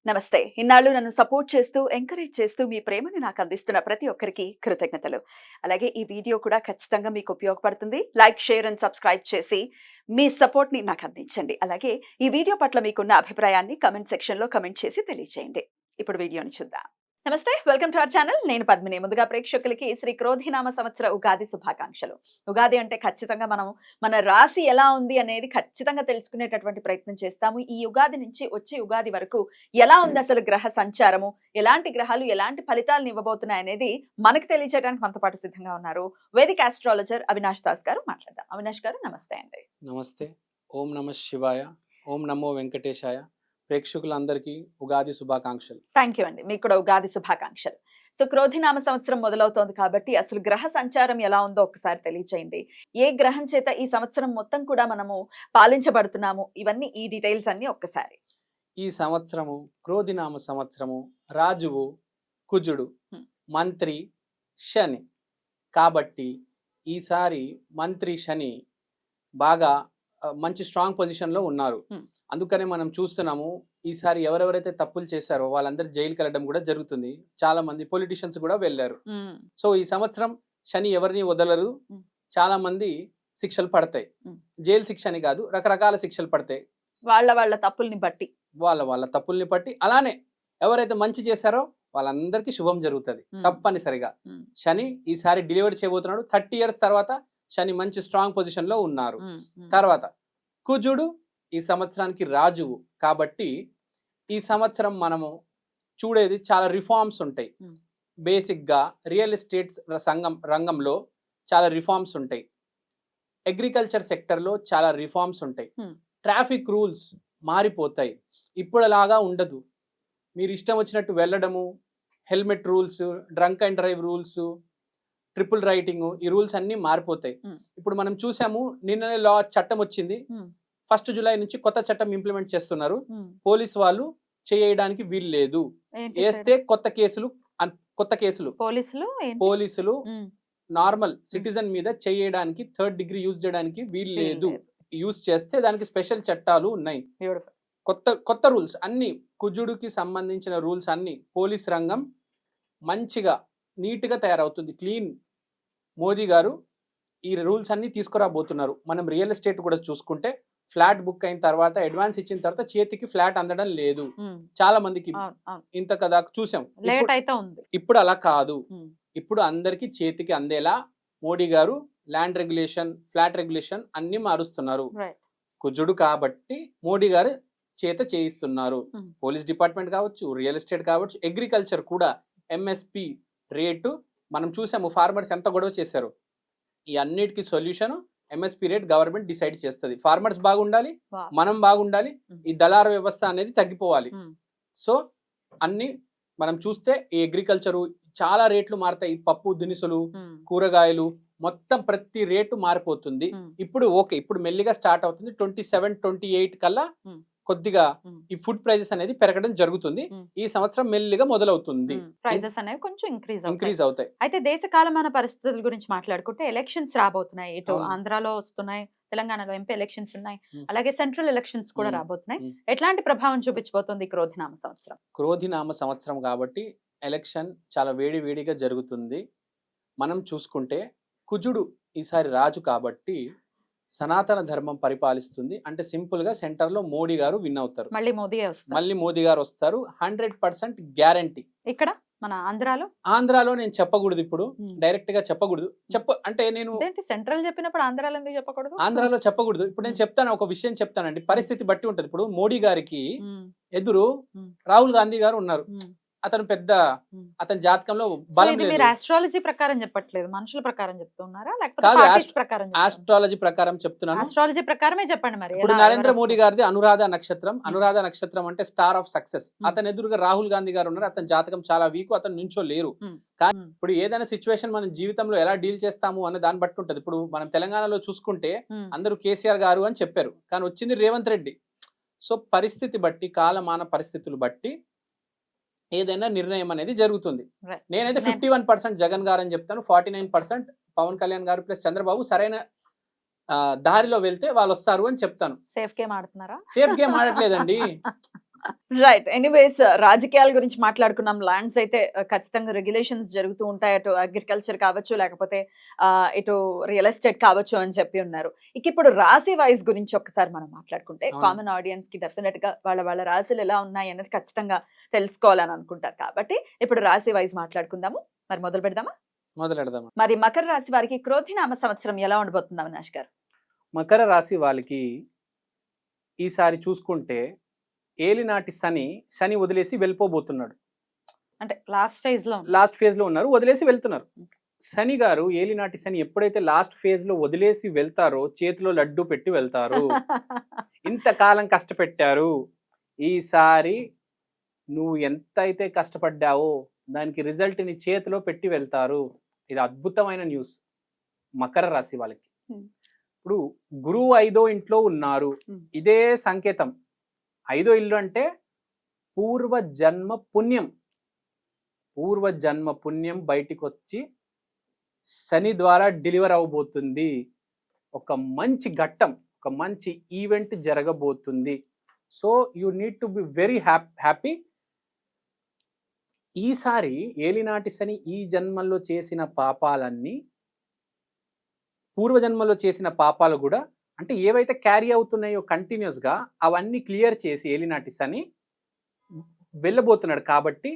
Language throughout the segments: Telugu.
నమస్తే. ఇన్నాళ్ళు నన్ను సపోర్ట్ చేస్తూ, ఎంకరేజ్ చేస్తూ మీ ప్రేమని నాకు అందిస్తున్న ప్రతి ఒక్కరికి కృతజ్ఞతలు. అలాగే ఈ వీడియో కూడా ఖచ్చితంగా మీకు ఉపయోగపడుతుంది. లైక్, షేర్ అండ్ సబ్స్క్రైబ్ చేసి మీ సపోర్ట్‌ని నాకు అందించండి. అలాగే ఈ వీడియో పట్ల మీకున్న అభిప్రాయాన్ని కామెంట్ సెక్షన్‌లో కామెంట్ చేసి తెలియజేయండి. ఇప్పుడు వీడియోని చూద్దాం. నమస్తే. Welcome to our channel. నేను పద్మిని. ముందుగా ప్రేక్షకులకి శ్రీ క్రోధినామ సంవత్సర ఉగాది శుభాకాంక్షలు. ఉగాది అంటే ఖచ్చితంగా మనం మన రాశి ఎలా ఉంది అనేది ఖచ్చితంగా తెలుసుకునేటటువంటి ప్రయత్నం చేస్తాము. ఈ ఉగాది నుంచి వచ్చే ఉగాది వరకు ఎలా ఉంది అసలు గ్రహ సంచారము, ఎలాంటి గ్రహాలు ఎలాంటి ఫలితాలను ఇవ్వబోతున్నాయి అనేది మనకు తెలియజేయడానికి మనతో పాటు సిద్ధంగా ఉన్నారు వేదిక్ ఆస్ట్రాలజర్ అవినాష్ దాస్ గారు. మాట్లాడదాం. అవినాష్ గారు నమస్తే అండి. నమస్తే. ఓం నమ శివాయ. ఓం నమో వెంకటేశాయ. ప్రేక్షకులందరికీ ఉగాది శుభాకాంక్షలు. థ్యాంక్ యూ అండి. మీకు కూడా ఉగాది శుభాకాంక్షలు. సో క్రోధినామ సంవత్సరం మొదలవుతోంది కాబట్టి అసలు గ్రహ సంచారం ఎలా ఉందో ఒకసారి తెలియచేయండి. ఏ గ్రహం చేత ఈ సంవత్సరం మొత్తం కూడా మనము పాలించబడుతున్నాము, ఇవన్నీ ఈ డీటెయిల్స్ అన్ని ఒక్కసారి. ఈ సంవత్సరము క్రోధినామ సంవత్సరము, రాజువు కుజుడు, మంత్రి శని. కాబట్టి ఈసారి మంత్రి శని బాగా మంచి స్ట్రాంగ్ పొజిషన్లో ఉన్నారు. అందుకనే మనం చూస్తున్నాము ఈసారి ఎవరెవరైతే తప్పులు చేశారో వాళ్ళందరూ జైలుకి వెళ్ళడం కూడా జరుగుతుంది. చాలా మంది పొలిటీషియన్స్ కూడా వెళ్ళారు. సో ఈ సంవత్సరం శని ఎవరిని వదలరు. చాలా మంది శిక్షలు పడతాయి. జైలు శిక్ష అని కాదు, రకరకాల శిక్షలు పడతాయి వాళ్ళ తప్పుల్ని బట్టి, వాళ్ళ తప్పుల్ని బట్టి. అలానే ఎవరైతే మంచి చేశారో వాళ్ళందరికీ శుభం జరుగుతుంది తప్పనిసరిగా. శని ఈసారి డెలివరీ చేయబోతున్నాడు. 30 years తర్వాత శని మంచి స్ట్రాంగ్ పొజిషన్ లో ఉన్నారు. తర్వాత కుజుడు ఈ సంవత్సరానికి రాజువు కాబట్టి ఈ సంవత్సరం మనము చూడేది చాలా రిఫార్మ్స్ ఉంటాయి. బేసిక్ గా రియల్ ఎస్టేట్ రంగంలో చాలా రిఫార్మ్స్ ఉంటాయి. అగ్రికల్చర్ సెక్టర్ లో చాలా రిఫార్మ్స్ ఉంటాయి. ట్రాఫిక్ రూల్స్ మారిపోతాయి. ఇప్పుడులాగా ఉండదు. మీరు ఇష్టం వచ్చినట్టు వెళ్ళడము, helmet rules, drunk and drive rules, triple writing, ఈ రూల్స్ అన్ని మారిపోతాయి. ఇప్పుడు మనం చూసాము నిన్ననే చట్టం వచ్చింది. 1st July నుంచి కొత్త చట్టం ఇంప్లిమెంట్ చేస్తున్నారు. పోలీస్ వాళ్ళు చేయడానికి వీలు లేదు. వేస్తే కొత్త కేసులు పోలీసులు నార్మల్ సిటిజన్ మీద చేయడానికి 3rd degree యూజ్ చేయడానికి వీలు లేదు. యూజ్ చేస్తే దానికి స్పెషల్ చట్టాలు ఉన్నాయి. కొత్త రూల్స్ అన్ని, కుజుడికి సంబంధించిన రూల్స్ అన్ని. పోలీస్ రంగం మంచిగా నీట్ గా తయారవుతుంది. క్లీన్. మోదీ గారు ఈ రూల్స్ అన్ని తీసుకురాబోతున్నారు. మనం రియల్ ఎస్టేట్ కూడా చూసుకుంటే ఫ్లాట్ బుక్ అయిన తర్వాత, అడ్వాన్స్ ఇచ్చిన తర్వాత చేతికి ఫ్లాట్ అందడం లేదు. చాలా మందికి ఇంత కదా చూసాం. ఇప్పుడు అలా కాదు. ఇప్పుడు అందరికి చేతికి అందేలా మోడీ గారు ల్యాండ్ రెగ్యులేషన్, ఫ్లాట్ రెగ్యులేషన్ అన్ని మారుస్తున్నారు. కుజుడు కాబట్టి మోడీ గారు చేత చేయిస్తున్నారు. పోలీస్ డిపార్ట్మెంట్ కావచ్చు, రియల్ ఎస్టేట్ కావచ్చు, అగ్రికల్చర్ కూడా ఎంఎస్పి రేటు మనం చూసాము. ఫార్మర్స్ ఎంత గొడవ చేశారు. ఈ అన్నిటికీ solution MSP rate government decide చేస్తుంది. ఫార్మర్స్ బాగుండాలి, మనం బాగుండాలి, ఈ దళార వ్యవస్థ అనేది తగ్గిపోవాలి. సో అన్ని మనం చూస్తే ఈ అగ్రికల్చరు చాలా రేట్లు మారుతాయి. పప్పు దినుసులు, కూరగాయలు మొత్తం ప్రతి రేటు మారిపోతుంది. ఇప్పుడు మెల్లిగా స్టార్ట్ అవుతుంది. 27, 28 కల్లా కొద్దిగా ఈ ఫుడ్ ప్రైజెస్ అనేది పెరగడం జరుగుతుంది. ఈ సంవత్సరం మెల్లిగా మొదలవుతుంది. ప్రైజెస్ అనేవి కొంచెం ఇంక్రీజ్ అవుతాయి. అయితే దేశ కాలమాన పరిస్థితుల గురించి మాట్లాడుకుంటే ఎలక్షన్స్ రాబోతున్నాయి. ఇటు ఆంధ్రాలో వస్తున్నాయి, తెలంగాణలో ఎంపీ ఎలక్షన్స్ ఉన్నాయి, అలాగే సెంట్రల్ ఎలక్షన్స్ కూడా రాబోతున్నాయి. ఎట్లాంటి ప్రభావం చూపించబోతుంది క్రోధినామ సంవత్సరం? క్రోధినామ సంవత్సరం కాబట్టి ఎలక్షన్ చాలా వేడిగా జరుగుతుంది. మనం చూసుకుంటే కుజుడు ఈసారి రాజు కాబట్టి సనాతన ధర్మం పరిపాలిస్తుంది. అంటే సింపుల్ గా సెంటర్ లో మోడీ గారు విన్ అవుతారు. మళ్ళీ మోదీ గారు వస్తారు. 100% గ్యారంటీ. ఇక్కడ మన ఆంధ్రాలో నేను చెప్పకూడదు. ఇప్పుడు డైరెక్ట్ గా చెప్పకూడదు. అంటే నేను సెంట్రల్ చెప్పినప్పుడు ఆంధ్రాలో ఎందుకు చెప్పకూడదు? ఆంధ్రాలో చెప్పకూడదు. ఇప్పుడు నేను చెప్తాను, ఒక విషయం చెప్తానండి. పరిస్థితి బట్టి ఉంటది. ఇప్పుడు మోడీ గారికి ఎదురు రాహుల్ గాంధీ గారు ఉన్నారు. అతను పెద్ద, అతని జాతకంలో బలం లేదు. మీరు ఆస్ట్రాలజీ ప్రకారం చెప్పట్లేదు, మనుషుల ప్రకారం చెప్తున్నారా లేకపోతే ఆస్ట్రాలజీ ప్రకారం చెప్తున్నాను. ఆస్ట్రాలజీ ప్రకారమే చెప్పండి. మరి ఇప్పుడు నరేంద్ర మోడీ గారిది అనురాధ నక్షత్రం. అనురాధ నక్షత్రం అంటే స్టార్ ఆఫ్ సక్సెస్. అతని ఎదురుగా రాహుల్ గాంధీ గారు ఉన్నారు. అతని జాతకం చాలా వీక్, అతను నుంచో లేరు. కానీ ఇప్పుడు ఏదైనా సిచ్యువేషన్ మనం జీవితంలో ఎలా డీల్ చేస్తాము అనే దాన్ని బట్టి ఉంటది. ఇప్పుడు మనం తెలంగాణలో చూసుకుంటే అందరూ కేసీఆర్ గారు అని చెప్పారు, కానీ వచ్చింది రేవంత్ రెడ్డి. సో పరిస్థితి బట్టి, కాలమాన పరిస్థితులు బట్టి ఏదైనా నిర్ణయం అనేది జరుగుతుంది. నేనైతే 51% జగన్ గారు అని చెప్తాను, 49% పవన్ కళ్యాణ్ గారు ప్లస్ చంద్రబాబు సరైన దారిలో వెళ్తే వాళ్ళు వస్తారు అని చెప్తాను. సేఫ్ గేమ్ ఆడుతున్నారా? సేఫ్ గేమ్ ఆడట్లేదండి. రైట్. ఎనీవేస్ రాజకీయాల గురించి మాట్లాడుకున్నాం. ల్యాండ్స్ అయితే ఖచ్చితంగా రెగ్యులేషన్స్ జరుగుతూ ఉంటాయి. అటు అగ్రికల్చర్ కావచ్చు, లేకపోతే ఇటు రియల్ ఎస్టేట్ కావచ్చు అని చెప్పి ఉన్నారు. ఇక ఇప్పుడు రాశి వైస్ గురించి ఒక్కసారి మనం మాట్లాడుకుంటే అవును. కామన్ ఆడియన్స్ కి డెఫినెట్ గా వాళ్ళ రాశులు ఎలా ఉన్నాయి అనేది ఖచ్చితంగా తెలుసుకోవాలని అనుకుంటారు. కాబట్టి ఇప్పుడు రాశి వైస్ మాట్లాడుకుందాము. మరి మొదలు పెడదామా? మొదలెడదాం. మరి మకర రాశి వారికి క్రోధినామ సంవత్సరం ఎలా ఉండబోతుంది అవినాష్ గారు? మకర రాశి వాళ్ళకి ఈసారి చూసుకుంటే ఏలినాటి శని వదిలేసి వెళ్ళిపోబోతున్నాడు. అంటే లాస్ట్ ఫేజ్ లో లాస్ట్ ఫేజ్ లో ఉన్నారు, వదిలేసి వెళ్తున్నారు. శని గారు ఏలినాటి శని ఎప్పుడైతే లాస్ట్ ఫేజ్ లో వదిలేసి వెళ్తారో చేతిలో లడ్డు పెట్టి వెళ్తారు. ఇంతకాలం కష్టపెట్టారు, ఈసారి నువ్వు ఎంత అయితే కష్టపడ్డావో దానికి రిజల్ట్ ని చేతిలో పెట్టి వెళ్తారు. ఇది అద్భుతమైన న్యూస్ మకర రాశి వాళ్ళకి. ఇప్పుడు గురువు 5వ ఇంట్లో ఉన్నారు, ఇదే సంకేతం. 5వ ఇల్లు అంటే పూర్వజన్మ పుణ్యం. పూర్వజన్మ పుణ్యం బయటికి వచ్చి శని ద్వారా డెలివర్ అవబోతుంది. ఒక మంచి ఘట్టం, ఒక మంచి ఈవెంట్ జరగబోతుంది. So you need to be very happy. ఈసారి ఏలినాటి శని ఈ జన్మల్లో చేసిన పాపాలన్నీ పూర్వజన్మలో చేసిన పాపాలు కూడా, అంటే ఏవైతే క్యారీ అవుతున్నాయో కంటిన్యూస్గా అవన్నీ క్లియర్ చేసి ఏలినాటి శని వెళ్ళబోతున్నాడు. కాబట్టి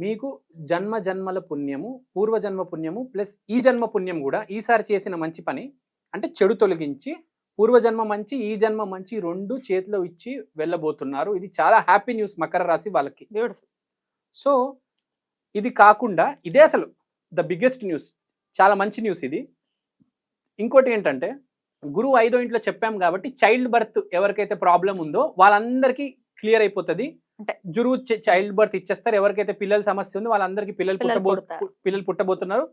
మీకు జన్మల పుణ్యము, పూర్వజన్మ పుణ్యము ప్లస్ ఈ జన్మ పుణ్యం కూడా ఈసారి చేసిన మంచి పని, అంటే చెడు తొలగించి పూర్వజన్మ మంచి ఈ జన్మ మంచి రెండు చేతిలో ఇచ్చి వెళ్ళబోతున్నారు. ఇది చాలా హ్యాపీ న్యూస్ మకర రాశి వాళ్ళకి. సో ఇది కాకుండా ఇదే అసలు ద బిగ్గెస్ట్ న్యూస్, చాలా మంచి న్యూస్ ఇది. ఇంకోటి ఏంటంటే గురువు 5వ ఇంట్లో చెప్పాం కాబట్టి చైల్డ్ బర్త్ ఎవరికైతే ప్రాబ్లం ఉందో వాళ్ళందరికీ క్లియర్ అయిపోతుంది. గురువు చైల్డ్ బర్త్ ఇచ్చేస్తారు. ఎవరికైతే పిల్లల సమస్య ఉందో వాళ్ళందరికీ పిల్లలు పుట్టబోతున్నారు.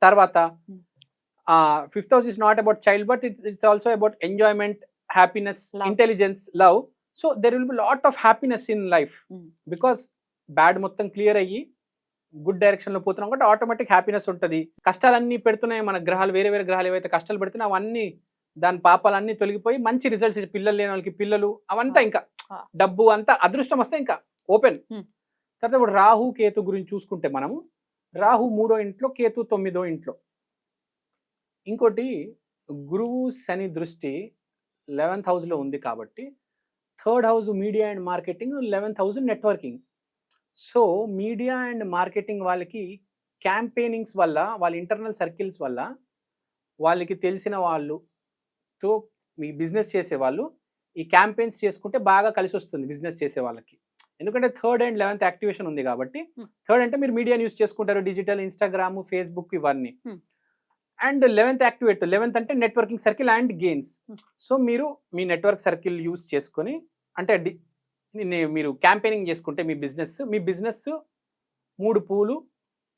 తర్వాత 5th house is not about childbirth, it's also about enjoyment, happiness, love, intelligence, love. So there will be lot of happiness in life because bad మొత్తం క్లియర్ అయ్యి గుడ్ డైరెక్షన్ లో పోతున్నాం కాబట్టి ఆటోమేటిక్ హ్యాపీనెస్ ఉంటుంది. కష్టాలన్నీ పెడుతున్నాయి మన గ్రహాలు, వేరే వేరే గ్రహాలు ఏవైతే కష్టాలు పెడుతున్నాయి అవన్నీ దాని పాపాలన్నీ తొలగిపోయి మంచి రిజల్ట్స్, పిల్లలు లేని వాళ్ళకి పిల్లలు, అవంతా ఇంకా డబ్బు అంతా అదృష్టం వస్తే ఇంకా ఓపెన్. తర్వాత ఇప్పుడు రాహు కేతు గురించి చూసుకుంటే మనము రాహు 3వ ఇంట్లో, కేతు 9వ ఇంట్లో. ఇంకోటి గురువు శని దృష్టి 11th house లో ఉంది కాబట్టి 3rd house media and marketing, 11th house networking. So media and marketing వాళ్ళకి క్యాంపెయినింగ్స్ వల్ల, వాళ్ళ ఇంటర్నల్ సర్కిల్స్ వల్ల, వాళ్ళకి తెలిసిన వాళ్ళతో మీ బిజినెస్ చేసేవాళ్ళు ఈ క్యాంపెయిన్స్ చేసుకుంటే బాగా కలిసి వస్తుంది బిజినెస్ చేసే వాళ్ళకి. ఎందుకంటే 3rd and 11th యాక్టివేషన్ ఉంది కాబట్టి. 3rd అంటే మీరు మీడియా యూస్ చేసుకుంటారు, డిజిటల్, ఇన్స్టాగ్రామ్, ఫేస్బుక్ ఇవన్నీ. అండ్ 11th యాక్టివేట్, 11th అంటే networking circle and gains. So మీరు మీ నెట్వర్క్ సర్కిల్ యూస్ చేసుకొని, అంటే మీరు క్యాంపెయినింగ్ చేసుకుంటే మీ బిజినెస్ 3 పూలు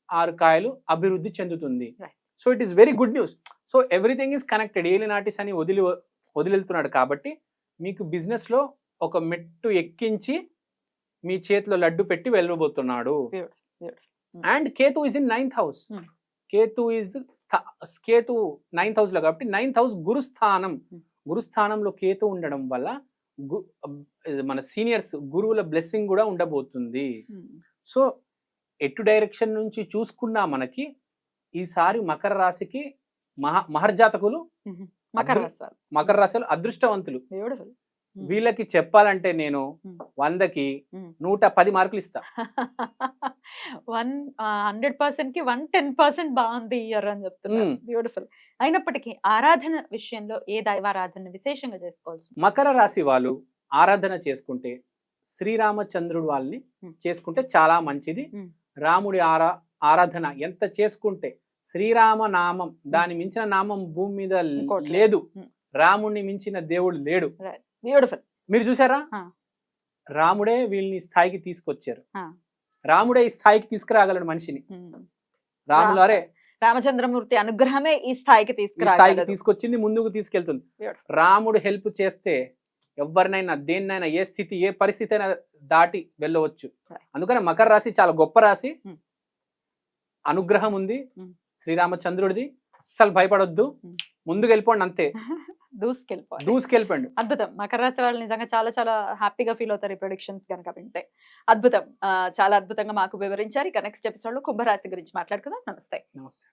6 కాయలు అభివృద్ధి చెందుతుంది. So it is very good news. So everything is connected. ఏలినాటి శని వదిలివెళ్తున్నాడు కాబట్టి మీకు బిజినెస్ లో ఒక మెట్టు ఎక్కించి మీ చేతిలో లడ్డు పెట్టి వెళ్ళబోతున్నాడు. And Ketu is in 9th house. Ketu 9th house లో కాబట్టి 9th house గురుస్థానం. గురుస్థానంలో కేతు ఉండడం వల్ల మన సీనియర్స్ గురువుల బ్లెస్సింగ్ కూడా ఉండబోతుంది. సో ఎటు డైరెక్షన్ నుంచి చూసుకున్నా మనకి ఈసారి మకర రాశికి మహర్జాతకులు, మకర రాశులు అదృష్టవంతులు. వీళ్ళకి చెప్పాలంటే నేను 100కి 110 మార్కులు ఇస్తా. 100% కి 110% బాగుంది ఇయర్ అని చెప్తున్నారు. బ్యూటిఫుల్. అయినప్పటికీ ఆరాధన విషయంలో ఏ దైవారాధన విశేషంగా చేసుకోవచ్చు? మకర రాశి వాళ్ళు ఆరాధన చేసుకుంటే శ్రీరామచంద్రుడు వాళ్ళని చేసుకుంటే చాలా మంచిది. రాముడి ఆరాధన ఎంత చేసుకుంటే, శ్రీరామ నామం దాని మించిన నామం భూమి మీద లేదు. రాముడిని మించిన దేవుడు లేడు. బ్యూటిఫుల్. మీరు చూసారా, రాముడే వీళ్ళని స్థాయికి తీసుకొచ్చారు. రాముడే ఈ స్థాయికి తీసుకురాగలడు మనిషిని. రాములారే రామచంద్రమూర్తి అనుగ్రహమే ఈ స్థాయికి తీసుకొచ్చింది, ముందుకు తీసుకెళ్తుంది. రాముడు హెల్ప్ చేస్తే ఎవరినైనా, దేన్నైనా, ఏ స్థితి, ఏ పరిస్థితి అయినా దాటి వెళ్ళవచ్చు. అందుకని మకర రాశి చాలా గొప్ప రాశి. అనుగ్రహం ఉంది శ్రీరామచంద్రుడిది. అస్సలు భయపడొద్దు, ముందుకు వెళ్ళిపోండి అంతే. దూసుకెళ్ళిపోవాలి. దూసుకెళ్ళిపోండి. అద్భుతం. మకర రాశి వాళ్ళు నిజంగా చాలా చాలా హ్యాపీగా ఫీల్ అవుతారు ఈ ప్రొడిక్షన్స్ కనుక వింటే. అద్భుతం. చాలా అద్భుతంగా మాకు వివరించారు. ఇక నెక్స్ట్ ఎపిసోడ్ లో కుంభరాశి గురించి మాట్లాడుకుందాం. నమస్తే. నమస్తే.